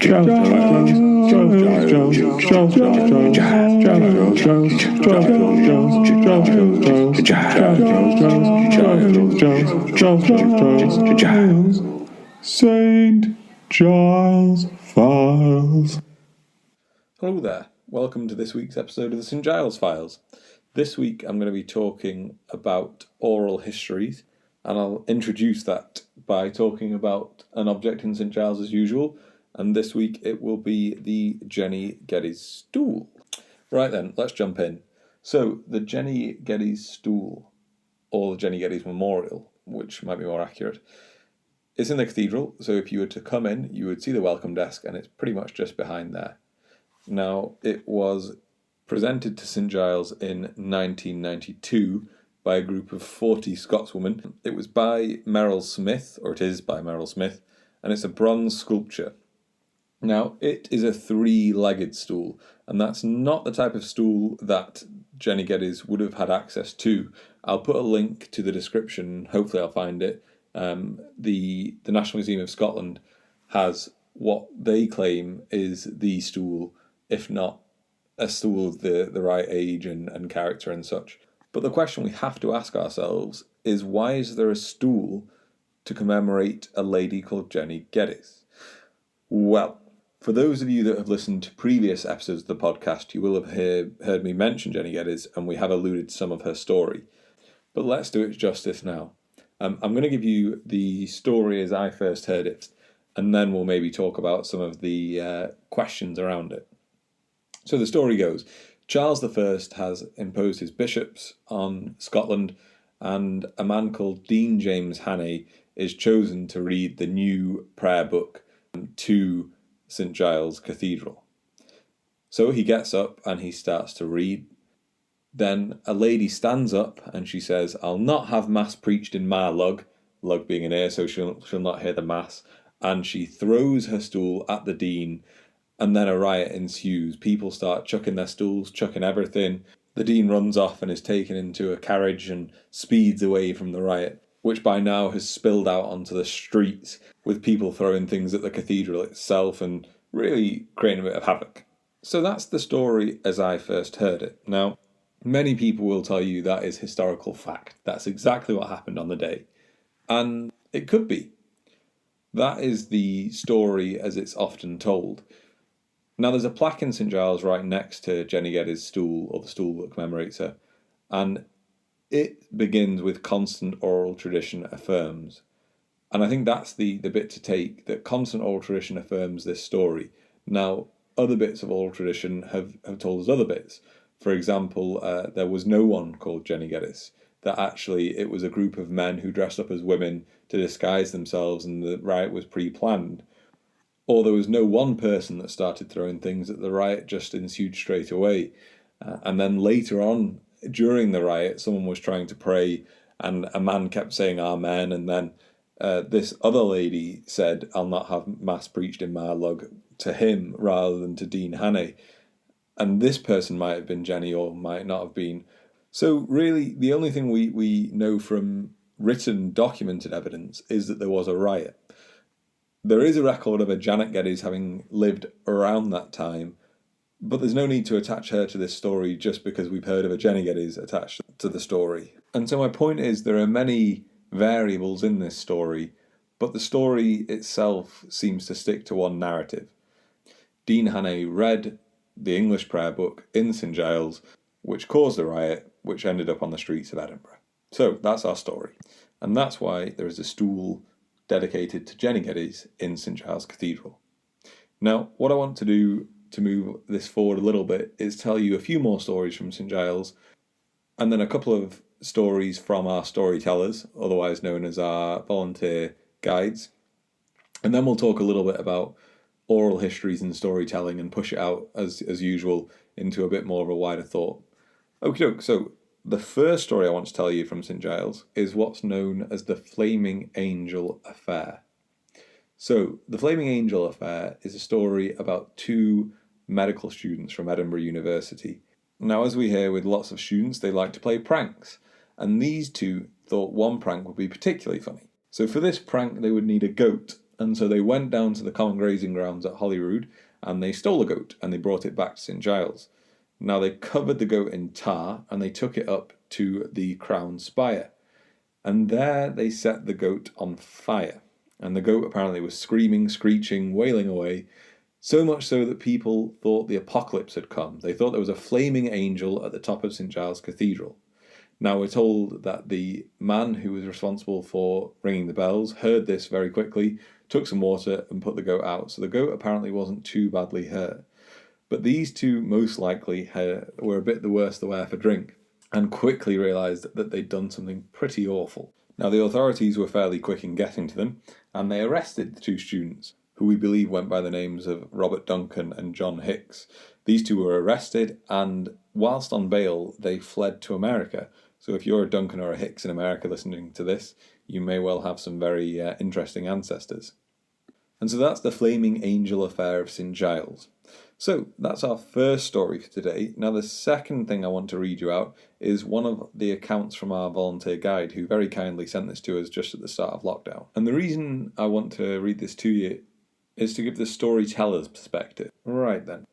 St. Giles Files. Hello there, welcome to this week's episode of the St. Giles Files. This week I'm going to be talking about oral histories, and I'll introduce that by talking about an object in St. Giles as usual, and this week it will be the Jenny Geddes stool. Right then, let's jump in. So, the Jenny Geddes stool, or the Jenny Geddes memorial, which might be more accurate, it's in the cathedral, so if you were to come in, you would see the welcome desk, and it's pretty much just behind there. Now, it was presented to St. Giles in 1992 by a group of 40 Scotswomen. It was by Merrill Smith, or it is by Merrill Smith, and it's a bronze sculpture. Now, it is a three-legged stool, and that's not the type of stool that Jenny Geddes would have had access to. I'll put a link to the description, hopefully I'll find it. The National Museum of Scotland has what they claim is the stool, if not a stool of the right age and character and such. But the question we have to ask ourselves is, why is there a stool to commemorate a lady called Jenny Geddes? Well, for those of you that have listened to previous episodes of the podcast, you will have heard me mention Jenny Geddes, and we have alluded to some of her story. But let's do it justice now. I'm going to give you the story as I first heard it, and then we'll maybe talk about some of the questions around it. So the story goes, Charles I has imposed his bishops on Scotland, and a man called Dean James Hannay is chosen to read the new prayer book to St. Giles Cathedral. So he gets up and he starts to read. Then a lady stands up and she says, "I'll not have mass preached in my lug," lug being an ear, so she'll not hear the mass, and she throws her stool at the dean, and then a riot ensues. People start chucking their stools, chucking everything. The dean runs off and is taken into a carriage and speeds away from the riot, which by now has spilled out onto the streets, with people throwing things at the cathedral itself and really creating a bit of havoc. So that's the story as I first heard it. Now, many people will tell you that is historical fact. That's exactly what happened on the day. And it could be. That is the story as it's often told. Now, there's a plaque in St. Giles right next to Jenny Geddes' stool, or the stool that commemorates her, and it begins with constant oral tradition affirms. And I think that's the bit to take, that constant oral tradition affirms this story. Now, other bits of oral tradition have told us other bits. For example, there was no one called Jenny Geddes, that actually it was a group of men who dressed up as women to disguise themselves and the riot was pre-planned. Or there was no one person that started throwing things, that the riot just ensued straight away. And then later on, during the riot, someone was trying to pray and a man kept saying amen, and then this other lady said, "I'll not have mass preached in my lug," to him rather than to Dean Hannay. And this person might have been Jenny or might not have been. So really, the only thing we know from written, documented evidence is that there was a riot. There is a record of a Janet Geddes having lived around that time, but there's no need to attach her to this story just because we've heard of a Jenny Geddes attached to the story. And so my point is, there are many variables in this story, but the story itself seems to stick to one narrative. Dean Hannay read the English prayer book in St. Giles, which caused a riot, which ended up on the streets of Edinburgh. So that's our story. And that's why there is a stool dedicated to Jenny Geddes in St. Giles Cathedral. Now, what I want to do to move this forward a little bit is tell you a few more stories from St. Giles, and then a couple of stories from our storytellers, otherwise known as our volunteer guides. And then we'll talk a little bit about oral histories and storytelling and push it out, as usual, into a bit more of a wider thought. Okie doke, so the first story I want to tell you from St. Giles is what's known as the Flaming Angel Affair. So, the Flaming Angel Affair is a story about two medical students from Edinburgh University. Now, as we hear with lots of students, they like to play pranks, and these two thought one prank would be particularly funny. So for this prank, they would need a goat, And so they went down to the common grazing grounds at Holyrood and they stole a goat and they brought it back to St Giles. Now they covered the goat in tar and they took it up to the crown spire. And there they set the goat on fire. And the goat apparently was screaming, screeching, wailing away, so much so that people thought the apocalypse had come. They thought there was a flaming angel at the top of St Giles Cathedral. Now we're told that the man who was responsible for ringing the bells heard this very quickly, took some water and put the goat out. So the goat apparently wasn't too badly hurt. But these two most likely were a bit the worse the wear for drink and quickly realised that they'd done something pretty awful. Now the authorities were fairly quick in getting to them and they arrested the two students, who we believe went by the names of Robert Duncan and John Hicks. These two were arrested and whilst on bail they fled to America. So if you're a Duncan or a Hicks in America listening to this, you may well have some very interesting ancestors. And so that's the Flaming Angel affair of St Giles. So that's our first story for today. Now the second thing I want to read you out is one of the accounts from our volunteer guide who very kindly sent this to us just at the start of lockdown. And the reason I want to read this to you is to give the storyteller's perspective. Right then.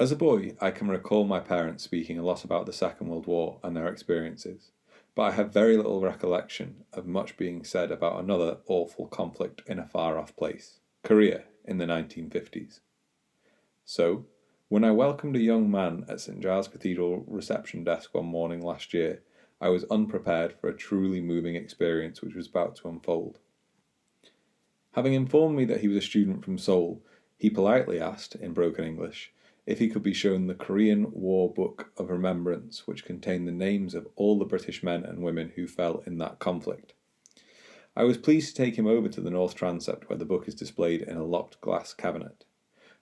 As a boy, I can recall my parents speaking a lot about the Second World War and their experiences, but I have very little recollection of much being said about another awful conflict in a far-off place, Korea in the 1950s. So, when I welcomed a young man at St Giles Cathedral reception desk one morning last year, I was unprepared for a truly moving experience which was about to unfold. Having informed me that he was a student from Seoul, he politely asked, in broken English, if he could be shown the Korean War Book of Remembrance, which contained the names of all the British men and women who fell in that conflict. I was pleased to take him over to the north transept where the book is displayed in a locked glass cabinet.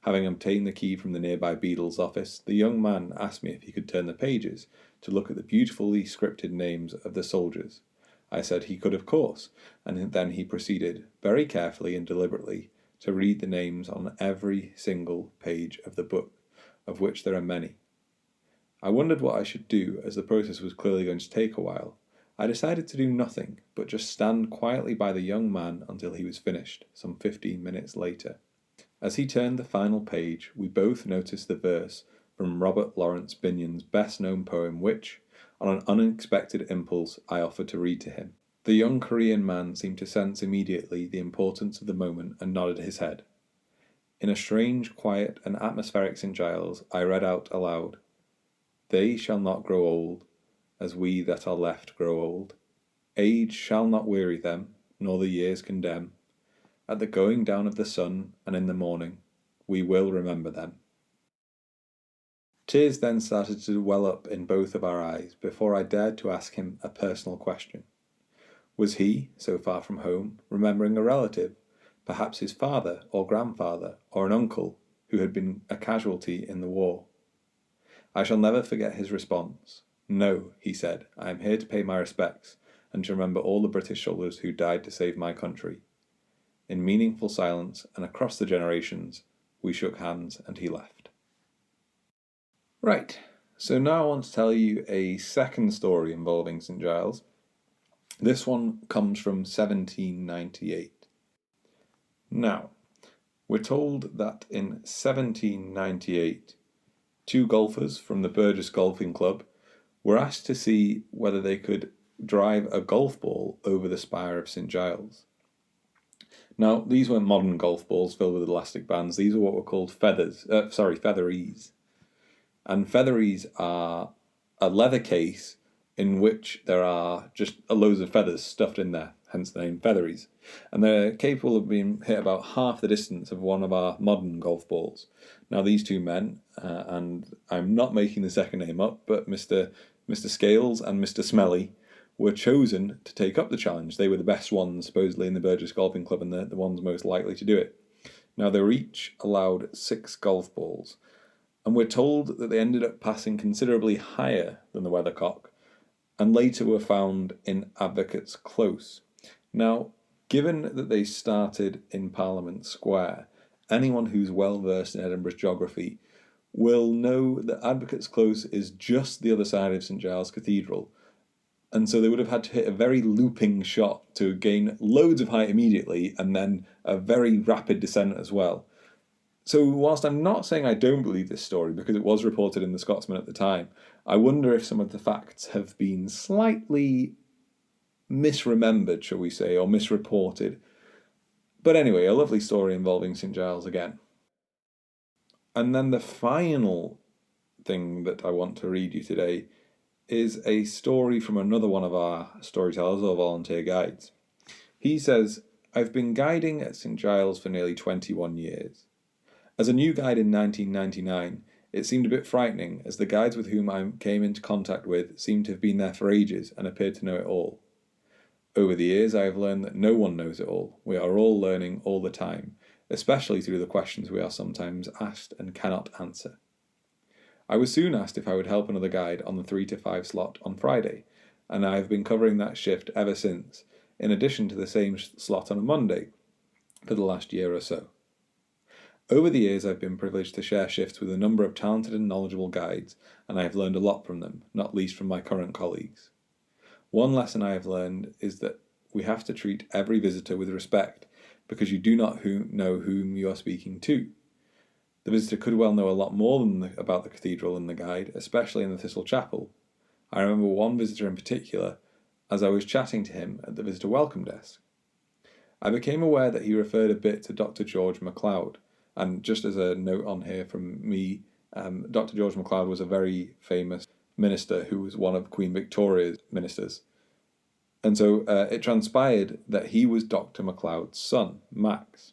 Having obtained the key from the nearby beadle's office, the young man asked me if he could turn the pages to look at the beautifully scripted names of the soldiers. I said he could, of course, and then he proceeded, very carefully and deliberately, to read the names on every single page of the book, of which there are many. I wondered what I should do, as the process was clearly going to take a while. I decided to do nothing, but just stand quietly by the young man until he was finished, some 15 minutes later. As he turned the final page, we both noticed the verse from Robert Lawrence Binyon's best-known poem which, on an unexpected impulse, I offered to read to him. The young Korean man seemed to sense immediately the importance of the moment and nodded his head. In a strange, quiet, and atmospheric St Giles, I read out aloud, "They shall not grow old, as we that are left grow old. Age shall not weary them, nor the years condemn. At the going down of the sun, and in the morning, we will remember them." Tears then started to well up in both of our eyes before I dared to ask him a personal question. Was he, so far from home, remembering a relative, perhaps his father or grandfather or an uncle who had been a casualty in the war? I shall never forget his response. "No," he said, "I am here to pay my respects and to remember all the British soldiers who died to save my country." In meaningful silence and across the generations, we shook hands and he left. Right, so now I want to tell you a second story involving St Giles. This one comes from 1798. Now, we're told that in 1798, two golfers from the Burgess Golfing Club were asked to see whether they could drive a golf ball over the spire of St Giles. Now, these weren't modern golf balls filled with elastic bands. These were what were called featheries. And featheries are a leather case in which there are just loads of feathers stuffed in there, hence the name featheries. And they're capable of being hit about half the distance of one of our modern golf balls. Now, these two men, and I'm not making the second name up, but Mr. Scales and Mr. Smelly, were chosen to take up the challenge. They were the best ones, supposedly, in the Burgess Golfing Club and the ones most likely to do it. Now, they were each allowed 6 golf balls, and we're told that they ended up passing considerably higher than the weathercock, and later were found in Advocates' Close. Now, given that they started in Parliament Square, anyone who's well versed in Edinburgh's geography will know that Advocates' Close is just the other side of St Giles Cathedral, And so they would have had to hit a very looping shot to gain loads of height immediately and then a very rapid descent as well. So whilst I'm not saying I don't believe this story, because it was reported in the Scotsman at the time, I wonder if some of the facts have been slightly misremembered, shall we say, or misreported. But anyway, a lovely story involving St Giles again. And then the final thing that I want to read you today is a story from another one of our storytellers or volunteer guides. He says, I've been guiding at St Giles for nearly 21 years. As a new guide in 1999, it seemed a bit frightening as the guides with whom I came into contact with seemed to have been there for ages and appeared to know it all. Over the years, I have learned that no one knows it all. We are all learning all the time, especially through the questions we are sometimes asked and cannot answer. I was soon asked if I would help another guide on the 3 to 5 slot on Friday, and I have been covering that shift ever since, in addition to the same slot on a Monday, for the last year or so. Over the years, I've been privileged to share shifts with a number of talented and knowledgeable guides, and I have learned a lot from them, not least from my current colleagues. One lesson I have learned is that we have to treat every visitor with respect, because you do not know whom you are speaking to. The visitor could well know a lot more about the cathedral than the guide, especially in the Thistle Chapel. I remember one visitor in particular, as I was chatting to him at the visitor welcome desk. I became aware that he referred a bit to Dr. George MacLeod, and just as a note on here from me, Dr. George MacLeod was a very famous minister who was one of Queen Victoria's ministers. And so it transpired that he was Dr. MacLeod's son, Max.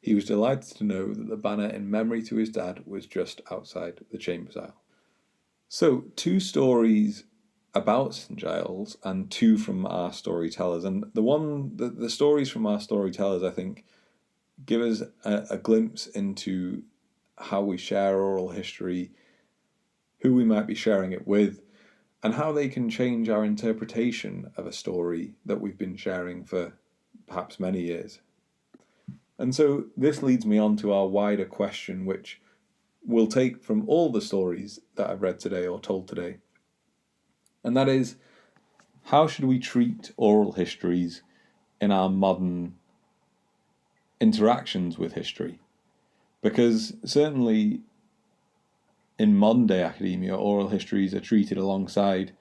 He was delighted to know that the banner in memory to his dad was just outside the chambers aisle. So, 2 stories about St Giles and 2 from our storytellers. And the stories from our storytellers, I think, give us a glimpse into how we share oral history, who we might be sharing it with, and how they can change our interpretation of a story that we've been sharing for perhaps many years. And so this leads me on to our wider question, which we'll take from all the stories that I've read today or told today. And that is, how should we treat oral histories in our modern interactions with history? Because certainly in modern day academia, oral histories are treated alongside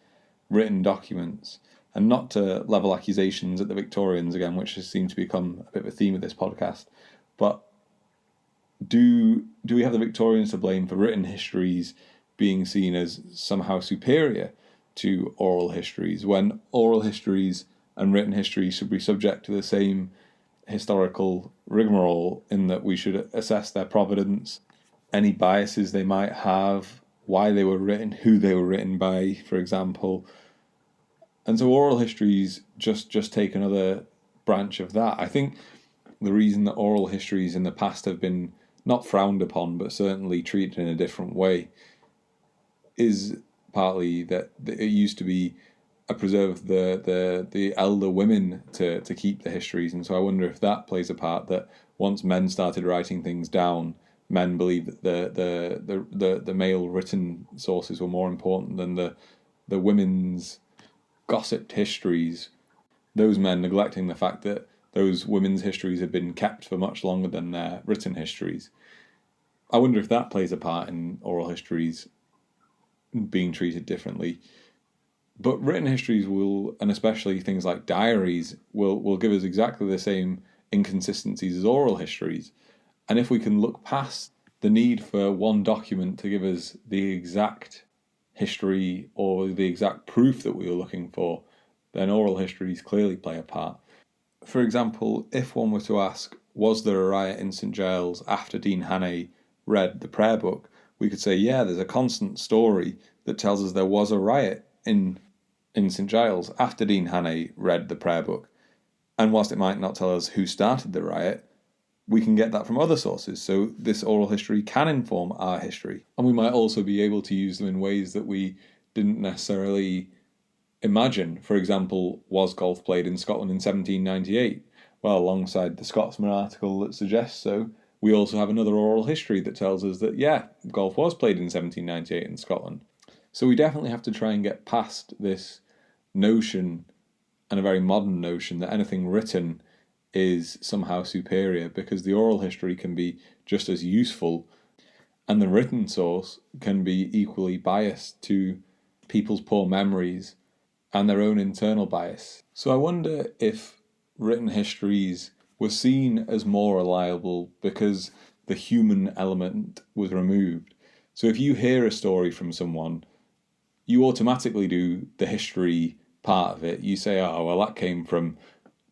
written documents. And not to level accusations at the Victorians again, which has seemed to become a bit of a theme of this podcast, but do we have the Victorians to blame for written histories being seen as somehow superior to oral histories, when oral histories and written histories should be subject to the same historical rigmarole, in that we should assess their provenance, any biases they might have, why they were written, who they were written by, for example. And so oral histories just take another branch of that. I think the reason that oral histories in the past have been not frowned upon, but certainly treated in a different way, is partly that it used to be a preserve of the elder women to keep the histories. And so I wonder if that plays a part, that once men started writing things down, men believed that the male written sources were more important than the women's gossiped histories, those men neglecting the fact that those women's histories had been kept for much longer than their written histories. I wonder if that plays a part in oral histories being treated differently. But written histories will, and especially things like diaries, will give us exactly the same inconsistencies as oral histories. And if we can look past the need for one document to give us the exact history or the exact proof that we were looking for, then oral histories clearly play a part. For example, if one were to ask, was there a riot in St Giles after Dean Hannay read the prayer book, we could say, yeah, there's a constant story that tells us there was a riot in St Giles after Dean Hannay read the prayer book. And whilst it might not tell us who started the riot, we can get that from other sources. So this oral history can inform our history. And we might also be able to use them in ways that we didn't necessarily imagine. For example, was golf played in Scotland in 1798? Well, alongside the Scotsman article that suggests so, we also have another oral history that tells us that, yeah, golf was played in 1798 in Scotland. So we definitely have to try and get past this notion, and a very modern notion, that anything written is somehow superior, because the oral history can be just as useful and the written source can be equally biased to people's poor memories and their own internal bias. So I wonder if written histories were seen as more reliable because the human element was removed. So if you hear a story from someone, you automatically do the history part of it. You say, oh, well, that came from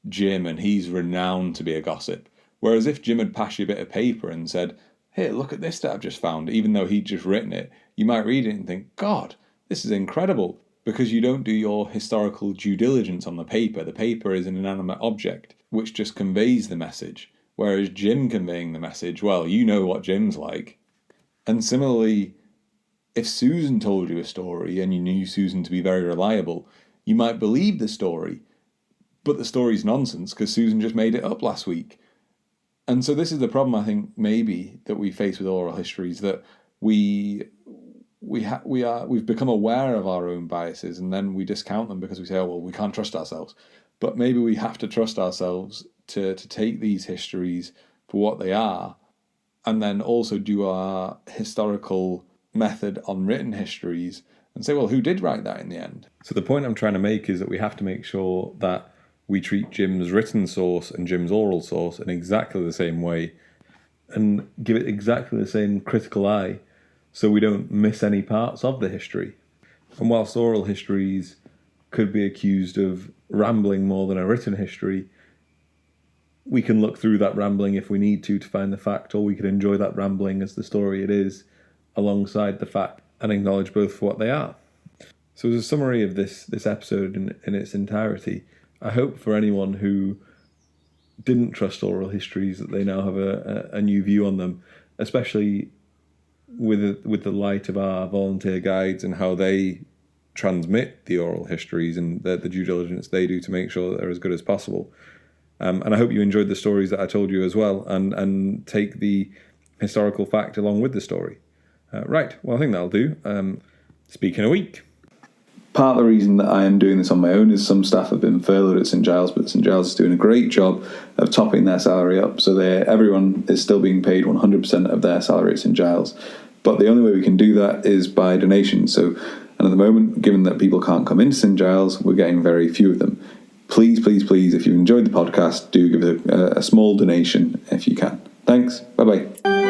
Jim and he's renowned to be a gossip. Whereas if Jim had passed you a bit of paper and said, hey, look at this that I've just found, even though he'd just written it, you might read it and think, God, this is incredible, because you don't do your historical due diligence on the paper. The paper is an inanimate object, which just conveys the message. Whereas Jim conveying the message, well, you know what Jim's like. And similarly, if Susan told you a story and you knew Susan to be very reliable, you might believe the story, but the story's nonsense because Susan just made it up last week. And so this is the problem, I think, maybe that we face with oral histories, that we've become aware of our own biases and then we discount them because we say, oh, well, we can't trust ourselves. But maybe we have to trust ourselves to take these histories for what they are, and then also do our historical method on written histories and say, well, who did write that in the end? So the point I'm trying to make is that we have to make sure that we treat Jim's written source and Jim's oral source in exactly the same way and give it exactly the same critical eye so we don't miss any parts of the history. And whilst oral histories could be accused of rambling more than a written history, we can look through that rambling if we need to find the fact, or we can enjoy that rambling as the story it is alongside the fact and acknowledge both for what they are. So as a summary of this episode in its entirety, I hope for anyone who didn't trust oral histories that they now have a new view on them, especially with the light of our volunteer guides and how they transmit the oral histories and the due diligence they do to make sure that they're as good as possible. And I hope you enjoyed the stories that I told you as well, and take the historical fact along with the story. Right, well, I think that'll do. Speak in a week. Part of the reason that I am doing this on my own is some staff have been furloughed at St Giles, but St Giles is doing a great job of topping their salary up, so everyone is still being paid 100% of their salary at St Giles. But the only way we can do that is by donations. And at the moment, given that people can't come into St Giles, we're getting very few of them. Please, please, please, if you've enjoyed the podcast, do give a small donation if you can. Thanks. Bye-bye.